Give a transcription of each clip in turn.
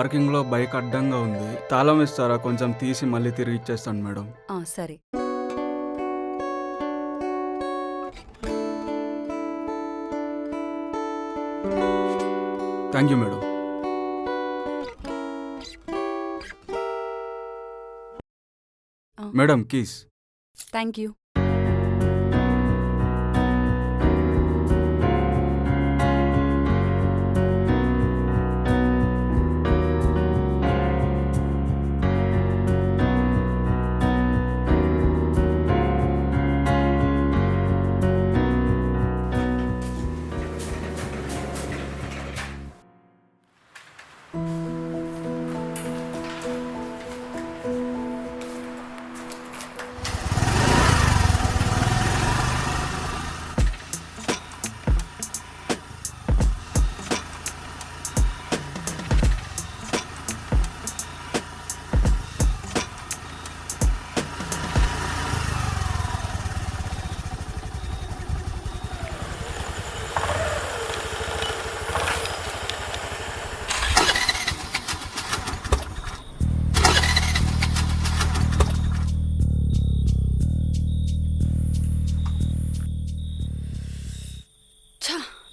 పార్కింగ్లో bike అడ్డంగా ఉంది. తాళం ఇస్తారా? కొంచెం తీసి మళ్ళీ తిరిగి ఇచ్చేస్తాను మేడం. సరే. Thank you madam. Madam keys. Thank you.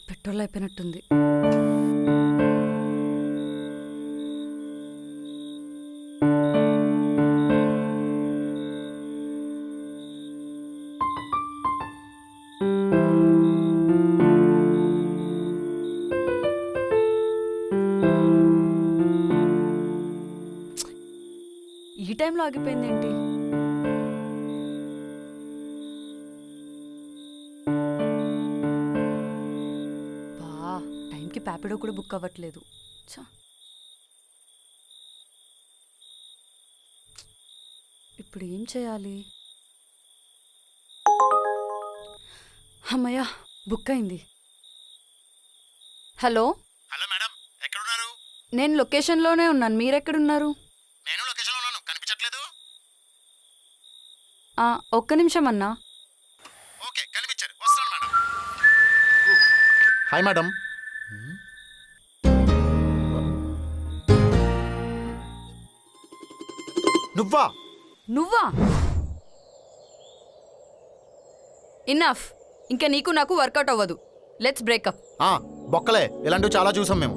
Petrol అయిపోయినట్టుంది. ఈ టైంలో ఆగిపోయింది ఏంటి? ప్యాపిడో కూడా బుక్ అవ్వట్లేదు. ఇప్పుడు ఏం చేయాలి? అమ్మయ్యా, బుక్ అయింది. హలో హలో మేడం, ఎక్కడున్నారు? నేను లొకేషన్లోనే ఉన్నాను. మీరెక్కడున్నారు? నేను లొకేషన్లో ఉన్నాను, కనిపించట్లేదు. ఒక్క నిమిషం అన్నా. ఓకే, కనిపించారు, వస్తాను మేడం. Hi madam. నువ్వా? ఇన్నఫ్. ఇంకా నీకు నాకు వర్కౌట్ అవ్వదు. Let's breakup. బొక్కలే, ఇలాంటివి చాలా చూసాం మేము.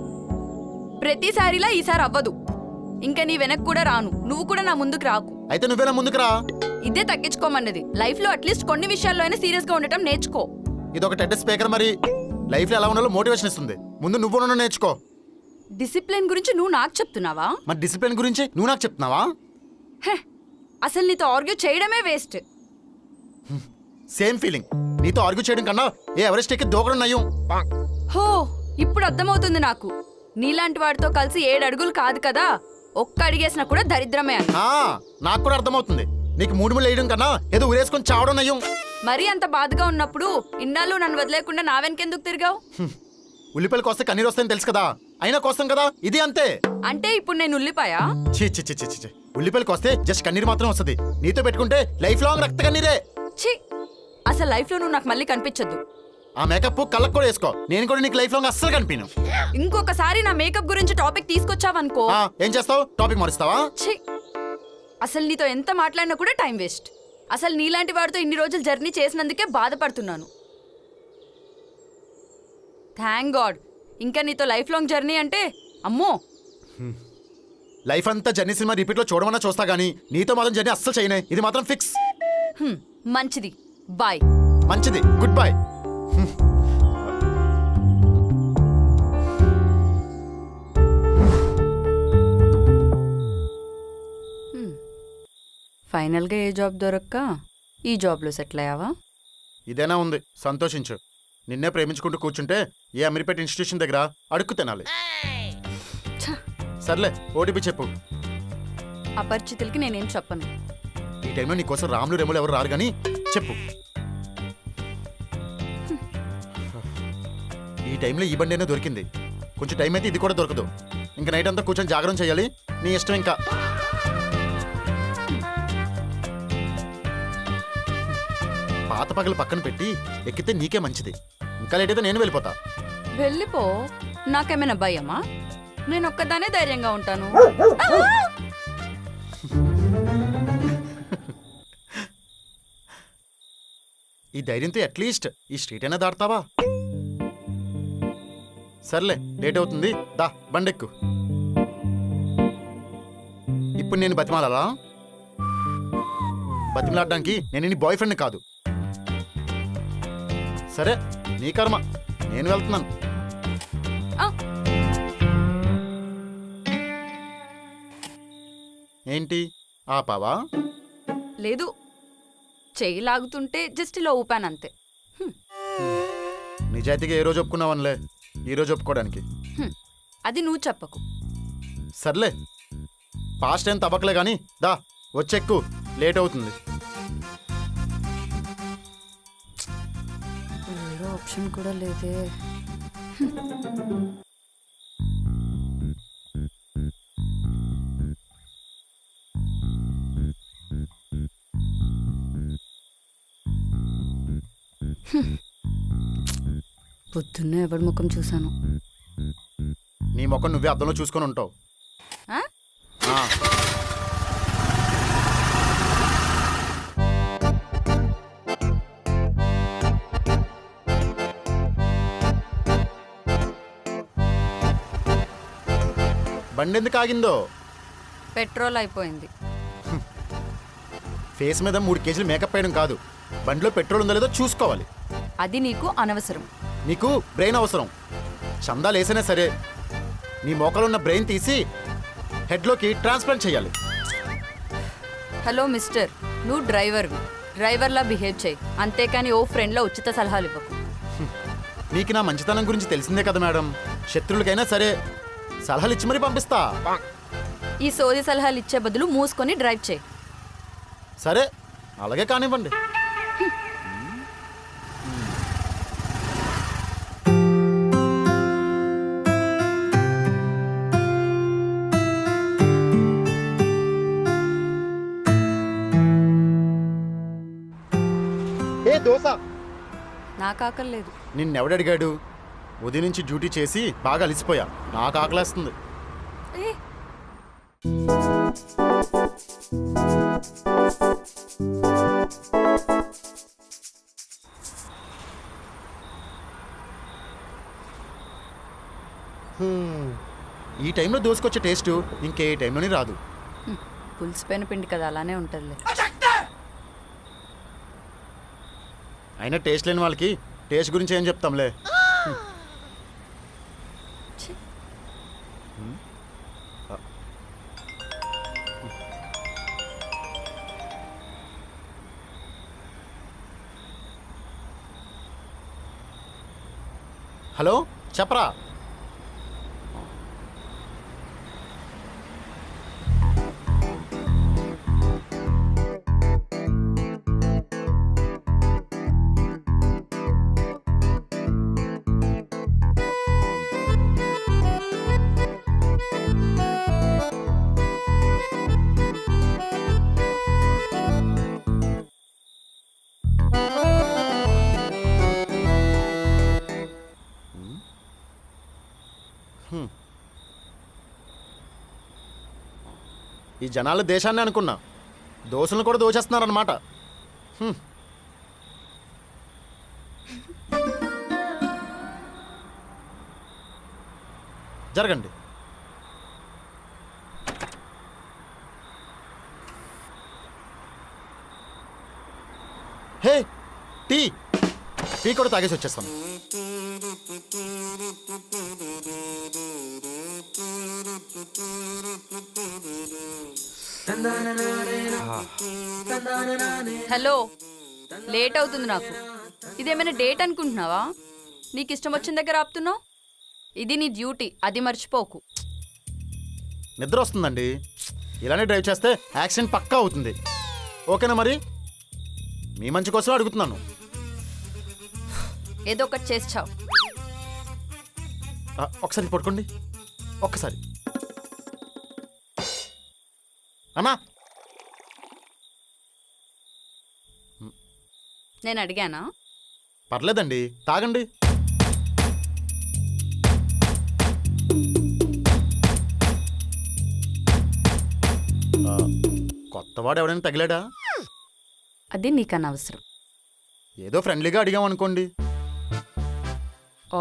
ప్రతిసారిలా ఈసారి అవ్వదు. ఇంకా నీ వెనక్కి కూడా రాను. నువ్వు కూడా నా ముందుకు రాకు. అయితే నువ్వేనా ముందుకు రా. ఇదే తగ్గించుకోమన్నది. లైఫ్ లో అట్లీస్ట్ కొన్ని విషయాల్లో అయినా సీరియస్ గా ఉండటం నేర్చుకో. ఇది ఒక టెడ్ స్పీకర్, మరి లైఫ్ లో ఎలా ఉండాలో మోటివేషన్ ఇస్తుంది. ముందు నువ్వు నేర్చుకో. డిసిప్లిన్ గురించి నువ్వు నాకు చెప్తున్నావా? మరి డిసిప్లిన్ గురించి నువ్వు నాకు చెప్తున్నావా? అసలు నీతో ఆర్గ్యూ చేయడమే వేస్ట్. Same feeling. నీతో ఆర్గ్యూ చేయడం కన్నా ఎవరెస్ట్ ఎక్కి దూకడం నయం. హో, ఇప్పుడు అర్థమవుతుంది నాకు. నీలాంటి వాడితో కలిసి 7 అడుగులు కాదు కదా, ఒక్క అడిగేసినా కూడా దరిద్రమే అని. నాకు కూడా అర్థమవుతుంది. నీకు 3 ముళ్ళు వేయడం కన్నా ఏదో ఊరేసుకొని చావడం నయం. మరీ అంత బాధగా ఉన్నప్పుడు ఇన్నాళ్ళు నన్ను వదిలేకుండా నా వెనకెందుకు తిరిగావు? ఉల్లిపాయలు కోస్తే కన్నీరు వస్తాయని తెలుసు కదా, అయినా కోస్తాం కదా. ఇది అంతే. అంటే ఇప్పుడు నేను ఉల్లిపాయా? చి ఉల్లిపాయలు కోస్తే జస్ట్ కన్నీరు మాత్రం వస్తుంది. నీతో పెట్టుకుంటే లైఫ్ లాంగ్ రక్త కన్నీరే. ఛీ, అసలు లైఫ్ లో నువ్వు నాకు మళ్ళీ కనిపించద్దు. ఆ మేకప్ కళ్ళకు కూడా వేసుకో. నేను కూడా నీకు లైఫ్ లాంగ్ అస్సలు కనిపించను. ఇంకొకసారి నా మేకప్ గురించి టాపిక్ తీసుకొచ్చావనుకో. ఏం చేస్తావు? టాపిక్ మారుస్తావా? ఛీ, అసలు నీతో ఎంత మాట్లాడినా కూడా టైం వేస్ట్. అసలు నీలాంటి వాడితో ఇన్ని రోజులు జర్నీ చేసినందుకే బాధపడుతున్నాను. Thank God. ఇంకా నీతో లైఫ్ లాంగ్ జర్నీ అంటే అమ్మో. లైఫ్ అంతా జర్నీ సినిమా రిపీట్ లో చూడమన్నా చూస్తా గానీ నీతో మాత్రం జర్నీ అస్సలు చేయనే. ఇది మాత్రం ఫిక్స్. మంచిది, బాయ్. మంచిది, గుడ్ బై. ఫైనల్గా ఏ జాబ్ దొరక్క ఈ జాబ్లో సెటిల్ అయ్యావా? ఇదేనా ఉంది, సంతోషించు. నిన్నే ప్రేమించుకుంటూ కూర్చుంటే ఏ అమీర్పేట ఇన్స్టిట్యూషన్ దగ్గర అడుక్కు తినాలి. సర్లే, ఓటీపీ చెప్పు. అపరిచితులకి నేనేం చెప్పను. ఈ టైంలో నీకోసం రాములు రెములు ఎవరు రారు కానీ చెప్పు. ఈ టైంలో ఈ బండి అయినా దొరికింది. కొంచెం టైం అయితే ఇది కూడా దొరకదు. ఇంకా నైట్ అంతా కూర్చొని జాగ్రత్త చేయాలి. నీ ఇష్టం. ఇంకా పాత పగలు పక్కన పెట్టి ఎక్కితే నీకే మంచిది. ఇంకా లేట్ అయితే నేను వెళ్ళిపోతా. వెళ్ళిపో. నాకేమైనా భయమా? నేను ఒక్కదానే ధైర్యంగా ఉంటాను. ఈ ధైర్యంతో అట్లీస్ట్ ఈ స్ట్రీట్ అయినా దాడతావా? సర్లే, లేట్ అవుతుంది, దా బండెక్కు. ఇప్పుడు నేను బతిమాలా? బతిమలాడడానికి నేను నీ బాయ్ ఫ్రెండ్ కాదు. సరే, నీ కర్మ, నేను వెళ్తున్నాను. ఆ, ఏంటి ఆపావా? లేదు, చెయ్యి లాగుతుంటే జస్ట్ ఇలా ఊపాను అంతే. నిజాయితీగా ఏ రోజు ఒప్పుకున్నావనిలే, ఈ రోజు ఒప్పుకోవడానికి. అది నువ్వు చెప్పకు. సర్లే, పాస్ట్ ఏం తవ్వకలే కానీ దా వచ్చెక్కు, లేట్ అవుతుంది. వేరే ఆప్షన్ కూడా లేదే. పొద్దున్నే ఎవరి ముఖం చూశాను. నీ ముఖం నువ్వే అద్దంలో చూసుకొని ఉంటావు. ఆ? ఆ. బండి ఎందుకు ఆగిందో? పెట్రోల్ అయిపోయింది. ఫేస్ మీద 3 కేజీలు మేకప్ వేయడం కాదు, బండిలో పెట్రోల్ ఉందో లేదో చూసుకోవాలి. అది నీకు అనవసరం. నీకు బ్రెయిన్ అవసరం. చందాలు వేసినా సరే నీ మోకలో ఉన్న బ్రెయిన్ తీసి హెడ్లోకి ట్రాన్స్ప్లాంట్ చేయాలి. హలో మిస్టర్, నువ్వు డ్రైవర్వి, డ్రైవర్లా బిహేవ్ చేయి, అంతేకాని ఓ ఫ్రెండ్లా ఉచిత సలహాలు ఇవ్వకు. మీకు నా మంచితనం గురించి తెలిసిందే కదా మేడం. శత్రువులకైనా సరే సలహాలు ఇచ్చి మరీ పంపిస్తా. ఈ సోది సలహాలు ఇచ్చే బదులు మూసుకొని డ్రైవ్ చేయి. సరే, అలాగే కానివ్వండి. ఏ దోస, నాకు ఆకలి లేదు. నిన్నెవడడిగాడు? ఉదయం నుంచి డ్యూటీ చేసి బాగా అలిసిపోయా, నాకు ఆకలేస్తుంది. ఏ ఈ టైంలో దోసుకొచ్చే టేస్ట్ ఇంకే టైంలోనే రాదు. పులిసిపోయిన పిండి కదా, అలానే ఉంటుందిలే. అయినా టేస్ట్ లేని వాళ్ళకి టేస్ట్ గురించి ఏం చెప్తాంలే. ఛీ. హలో, చెప్పరా? ఈ జనాలు దేశాన్ని అనుకున్నా, దోశలను కూడా దోచేస్తున్నారన్నమాట. జరగండి. హే, టీ టీ కూడా తాగేసి వచ్చేస్తాను. హలో, లేట్ అవుతుంది నాకు. ఇదేమైనా డేట్ అనుకుంటున్నావా? నీకు ఇష్టం వచ్చిన దగ్గర ఆపుతున్నావు. ఇది నీ డ్యూటీ, అది మర్చిపోకు. నిద్ర వస్తుందండి, ఇలానే డ్రైవ్ చేస్తే యాక్సిడెంట్ పక్కా అవుతుంది. ఓకేనా? మరి మీ మంచి కోసం అడుగుతున్నాను. ఏదో ఒకటి చేసావు. ఒకసారి పడుకోండి, ఒక్కసారి. అన్నా, నేను అడిగానా? పర్లేదండి, తాగండి. కొత్తవాడు ఎవడైనా తగిలాడా? అది నీకు అనవసరం. ఏదో ఫ్రెండ్లీగా అడిగాం అనుకోండి.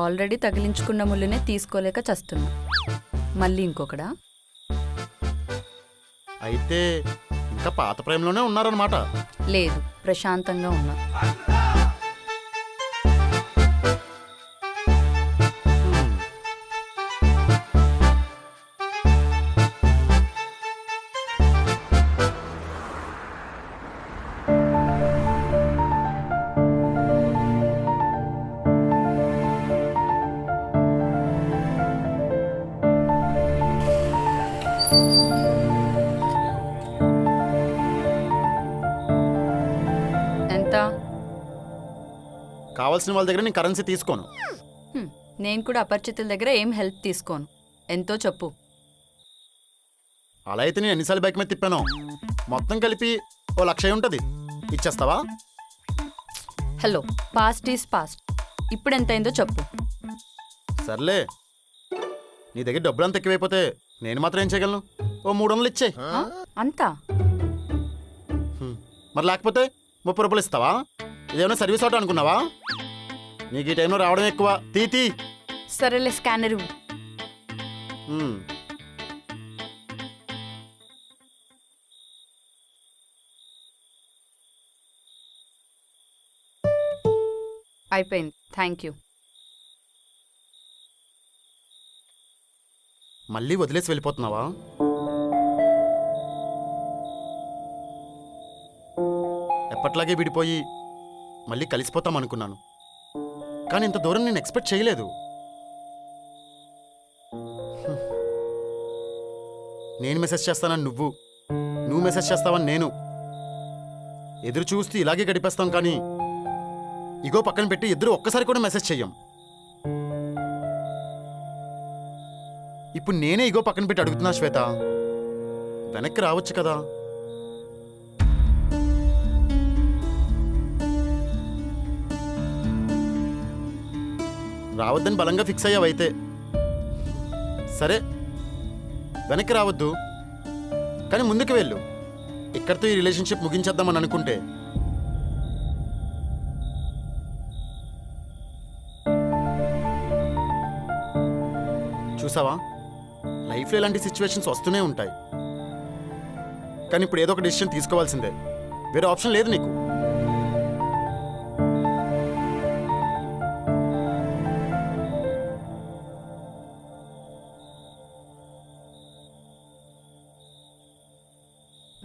ఆల్రెడీ తగిలించుకున్న ముళ్ళునే తీసుకోలేక చస్తున్నా, మళ్ళీ ఇంకొకడా? అయితే ఇంకా పాత ప్రేమలోనే ఉన్నారనమాట. లేదు, ప్రశాంతంగా ఉన్నా. ఎంత? కావాల్సిన వాళ్ళ దగ్గర నేను కరెన్సీ తీసుకోను. నేను కూడా అపరిచితుల దగ్గర ఏం హెల్ప్ తీసుకోను. ఎంతో చెప్పు. అలా అయితే నేను ఎన్నిసార్లు బైక్ మీద తిప్పాను. మొత్తం కలిపి 1,00,000 ఉంటుంది. ఇచ్చేస్తావా? Hello, past is past. ఇప్పుడు ఎంత అయిందో చెప్పు. సర్లే, నీ దగ్గర డబ్బులు అంత ఎక్కువైపోతే నేను మాత్రం ఏం చేయగలను? ఓ 300 ఇచ్చే. ఆ? అంతా? మరి లేకపోతే 30 రూపాయలు ఇస్తావా? ఇదేమైనా సర్వీస్ అవుట్ అనుకున్నావా? నీకు ఈ టైంలో రావడం ఎక్కువ. తీ. సరేలే, స్కానర్ ఇవ్వు. అయిపోయింది, థ్యాంక్ యూ. మళ్ళీ వదిలేసి వెళ్ళిపోతున్నావా? ఎప్పట్లాగే విడిపోయి మళ్ళీ కలిసిపోతాం అనుకున్నాను, కానీ ఇంత దూరం నేను ఎక్స్పెక్ట్ చేయలేదు. నేను మెసేజ్ చేస్తానని నువ్వు మెసేజ్ చేస్తావని నేను ఎదురు చూస్తూ ఇలాగే గడిపేస్తాం. కానీ ఇగో పక్కన పెట్టి ఇద్దరు ఒక్కసారి కూడా మెసేజ్ చెయ్యం. ఇప్పుడు నేనే ఇగో పక్కన పెట్టి అడుగుతున్నా శ్వేత, వెనక్కి రావచ్చు కదా? రావద్దని బలంగా ఫిక్స్ అయ్యావైతే సరే, వెనక్కి రావద్దు, కానీ ముందుకు వెళ్ళు. ఇక్కడితో ఈ రిలేషన్షిప్ ముగించేద్దామని అనుకుంటే చూసావా, లైఫ్లో ఇలాంటి సిచ్యువేషన్స్ వస్తూనే ఉంటాయి. కానీ ఇప్పుడు ఏదో ఒక డెసిషన్ తీసుకోవాల్సిందే, వేరే ఆప్షన్ లేదు నీకు.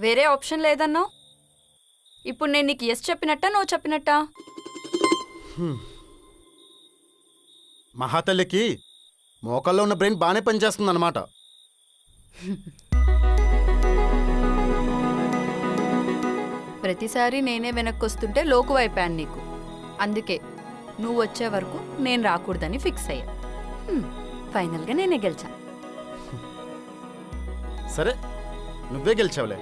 వేరే ఆప్షన్ లేదన్నావు. ఇప్పుడు నేను నీకు ఎస్ చెప్పినట్టా, నువ్వు చెప్పినట్టా? మహాతల్లికి మోకాల్లో ఉన్న బ్రెయిన్ బాగానే పనిచేస్తుంది అన్నమాట. ప్రతిసారి నేనే వెనక్కి వస్తుంటే లోకు అయిపోయాను నీకు. అందుకే నువ్వు వచ్చే వరకు నేను రాకూడదని ఫిక్స్ అయ్యా. ఫైనల్గా నేనే గెలిచాను. సరే, నువ్వే గెలిచావులే.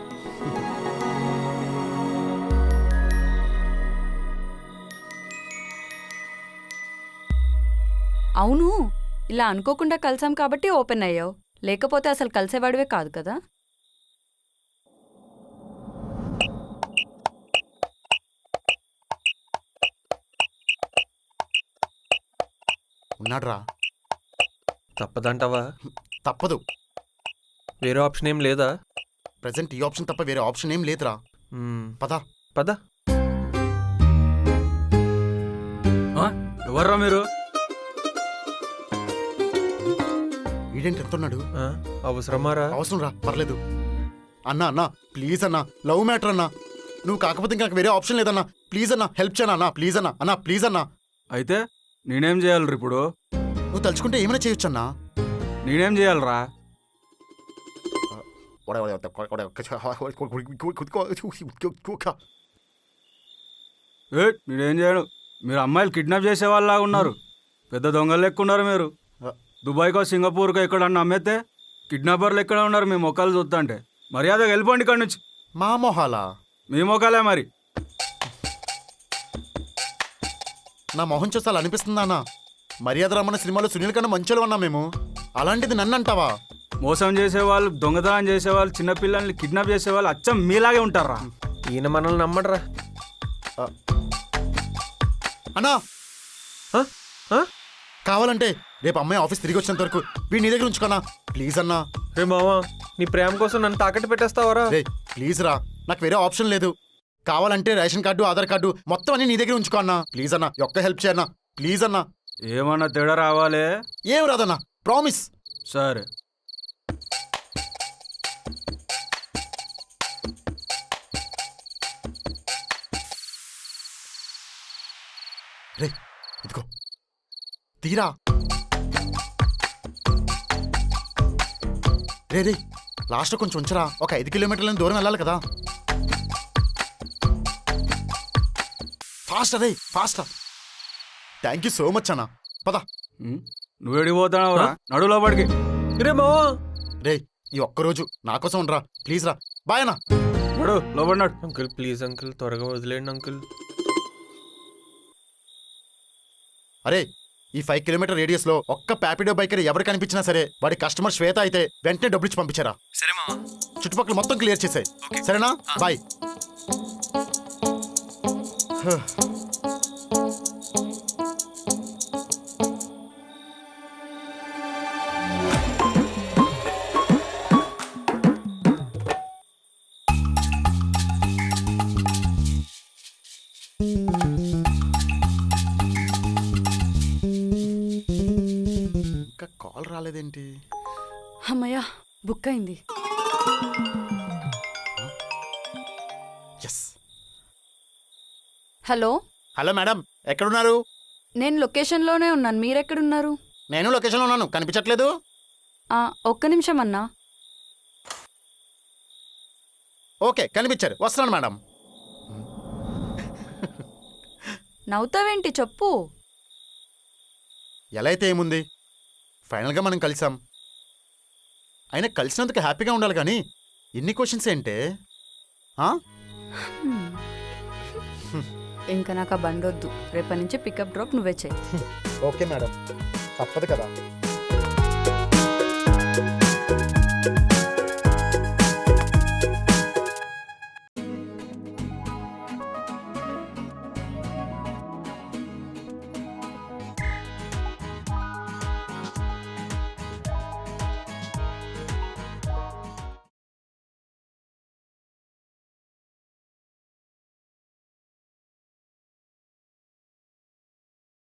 అవును, ఇలా అనుకోకుండా కలిసాం కాబట్టి ఓపెన్ అయ్యావు, లేకపోతే అసలు కలిసేవాడివే కాదు కదా. ఉన్నాడ్రా. తప్పదంటావా? తప్పదు. వేరే ఆప్షన్ ఏం లేదా? ప్రెసెంట్ ఈ ఆప్షన్ తప్ప వేరే ఆప్షన్ ఏం లేదురా. పద. ఎవర్రా మీరు? వీడేంటి ఎంతున్నాడు? అవసరమారా? అవసరం రా, పర్లేదు. అన్నా ప్లీజ్ అన్నా, లవ్ మ్యాటర్ అన్నా. నువ్వు కాకపోతే ఇంకా వేరే ఆప్షన్ లేదన్నా. ప్లీజ్ అన్నా, హెల్ప్ చేయనా అన్నా, ప్లీజ్ అన్నా ప్లీజ్ అన్నా. అయితే నేనేం చేయాలి ఇప్పుడు? నువ్వు తలుచుకుంటే ఏమైనా చేయొచ్చన్నా. నేనేం చేయాలరా? నేనేం చేయను. మీరు అమ్మాయిలు కిడ్నాప్ చేసే వాళ్ళలాగా ఉన్నారు. పెద్ద దొంగలు లెక్క ఉన్నారు మీరు. దుబాయ్కో సింగపూర్కో ఎక్కడన్నా అమ్మేస్తే కిడ్నాపర్లు ఎక్కడ ఉన్నారు మీ మొక్కలు చూస్తా అంటే. మర్యాదగా వెళ్ళిపోండి ఇక్కడి నుంచి. మా మొహాలా? మీ మొక్కలే మరి. నా మొహం చూస్తే అలా అనిపిస్తుందా అన్న? మర్యాద రమ్మన్న సినిమాలో సునీల్ కన్నా మంచోళ్ళు అన్నా మేము. అలాంటిది నన్ను అంటావా? మోసం చేసేవాళ్ళు, దొంగతనం చేసేవాళ్ళు, చిన్నపిల్లల్ని కిడ్నాప్ చేసేవాళ్ళు అచ్చం మీలాగే ఉంటారా? ఈయన మనల్ని నమ్మడరా. అన్నా ఆ? ఆ? కావాలంటే రేపు అమ్మాయి ఆఫీస్ తిరిగి వచ్చేంత వరకు వీడు నీ దగ్గర ఉంచుకోనా ప్లీజ్ అన్నా. రే మావా, నీ ప్రేమ కోసం నన్ను తాకట్టు పెట్టేస్తావరా? రే ప్లీజ్ రా, నాకు వేరే ఆప్షన్ లేదు. కావాలంటే రేషన్ కార్డు, ఆధార్ కార్డు మొత్తం అన్ని నీ దగ్గర ఉంచుకో అన్నా. ప్లీజ్ అన్నా, ఈ ఒక్క హెల్ప్ చేయన్నా ప్లీజ్ అన్నా. ఏమన్నా తేడా రావాలే? ఏం రాదన్నా, ప్రామిస్. సరే. రే ఇదిగో తీరా. రే రే లాస్ట్ కొంచెం ఉంచరా, ఒక 5 కిలోమీటర్ల దూరం వెళ్ళాలి కదా. Fast ray fast. Thank you so much అన్న. పద. నువ్వేడికి పోతావు? నడు లోపడికి. రే మావా, రే ఈ ఒక్కరోజు నా కోసం ఉండరా ప్లీజ్ రా. బాయ్ అన్న. నడు లోపడి నడు. అంకుల్ ప్లీజ్ అంకుల్, త్వరగా వదిలేండి అంకుల్. అరే ఈ 5 కిలోమీటర్ రేడియస్ లో ఒక్క ప్యాపిడో బైకర్ ఎవరు కనిపించినా సరే వాడి కస్టమర్ శ్వేత అయితే వెంటనే డబ్బులు ఇచ్చి పంపించారా. సరే మామ. చుట్టుపక్కల మొత్తం క్లియర్ చేసాయి. సరేనా? బాయ్. ఇంకా కాల్ రాలేదేంటి? అమ్మయ్యా, బుక్ అయింది. ఎస్. హలో, హలో మేడం, ఎక్కడున్నారు? నేను లొకేషన్లోనే ఉన్నాను. మీరెక్కడున్నారు? నేను లొకేషన్లో ఉన్నాను, కనిపించట్లేదు. ఒక్క నిమిషం అన్నా. ఓకే కనిపించారు, వస్తున్నాను మేడం. నవ్వుతావేంటి చెప్పు. ఎలా అయితే ఏముంది, ఫైనల్గా మనం కలిసాం. అయినా కలిసినందుకు హ్యాపీగా ఉండాలి కానీ ఎన్ని క్వశ్చన్స్ ఏంటే? ఇంకా నాకు ఆ బండి వద్దు. రేపటి నుంచి పికప్ డ్రాప్ నువ్వే చెయ్యి. ఓకే మేడం, తప్పదు కదా.